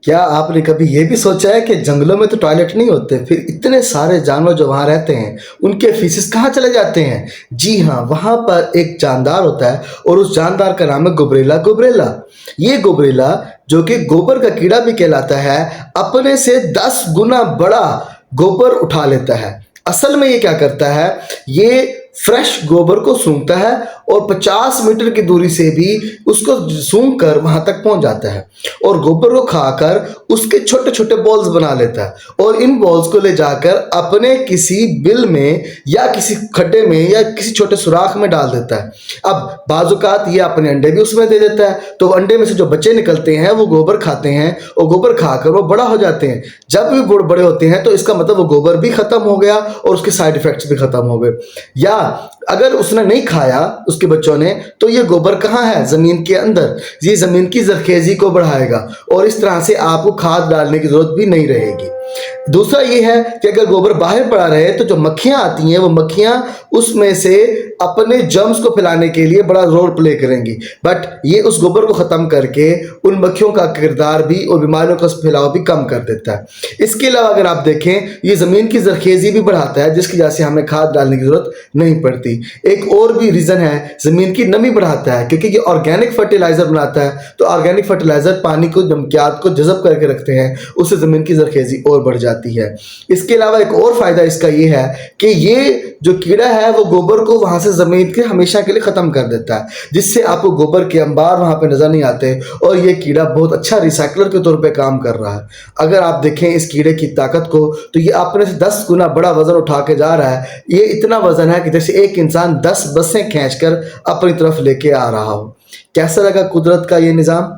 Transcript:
क्या आपने कभी ये भी सोचा है कि जंगलों में तो टॉयलेट नहीं होते, फिर इतने सारे जानवर जो वहाँ रहते हैं उनके फीसेस कहाँ चले जाते हैं? जी हाँ, वहाँ पर एक जानदार होता है और उस जानदार का नाम है गुबरेला। गुबरेला, ये गुबरेला जो कि गोबर का कीड़ा भी कहलाता है, अपने से 10 गुना बड़ा गोबर उठा लेता है। असल में ये क्या करता है, ये फ्रेश गोबर को सूंघता है और 50 मीटर की दूरी से भी उसको सूंघ कर वहां तक पहुंच जाता है और गोबर को खाकर उसके छोटे छोटे बॉल्स बना लेता है और इन बॉल्स को ले जाकर अपने किसी बिल में या किसी खड्डे में या किसी छोटे सुराख में डाल देता है। अब बाजुकात ये अपने अंडे भी उसमें दे देता है, तो अंडे में से जो बच्चे निकलते हैं वो गोबर खाते हैं और गोबर खाकर वो बड़ा हो जाते हैं। जब भी गुड़ बड़े होते हैं तो इसका मतलब वो गोबर भी खत्म हो गया और उसके साइड इफेक्ट्स भी खत्म हो गए। या अगर उसने नहीं खाया उसके बच्चों ने, तो ये गोबर कहाँ है? जमीन के अंदर। ये जमीन की जरखेजी को बढ़ाएगा और इस तरह से आपको खाद डालने की जरूरत भी नहीं रहेगी। दूसरा ये है कि अगर गोबर बाहर पड़ा रहे तो जो मक्खियां आती हैं वो मक्खियां उसमें से अपने जर्म्स को फैलाने के लिए बड़ा रोल प्ले करेंगी, बट ये उस गोबर को खत्म करके उन मक्खियों का किरदार भी और बीमारियों का फैलाव भी कम कर देता है। इसके अलावा अगर आप देखें, ये जमीन की जरखेजी भी बढ़ाता है, जिसकी वजह से हमें खाद डालने की जरूरत नहीं पड़ती। एक और भी रीजन है, जमीन की नमी बढ़ाता है, क्योंकि ये ऑर्गेनिक फर्टिलाइजर बनाता है। तो ऑर्गेनिक फर्टिलाइजर पानी को, नमकियात को जज़ब करके रखते हैं, उससे जमीन की जरखेजी और बढ़ जाती है। इसके अलावा एक और फायदा इसका ये है कि ये जो कीड़ा है वो गोबर को वहां से जमीन के हमेशा के लिए खत्म कर देता है, जिससे आपको गोबर के अंबार वहां पे नजर नहीं आते और ये कीड़ा बहुत अच्छा रिसाइकलर के तौर पे काम कर रहा है। अगर आप देखें इस कीड़े की ताकत को, तो ये अपने से 10 गुना बड़ा वजन उठा के जा रहा है। ये इतना वजन है कि जैसे एक इंसान 10 बसें खींचकर अपनी तरफ लेके आ रहा हो। कैसा लगा कुदरत का ये निज़ाम?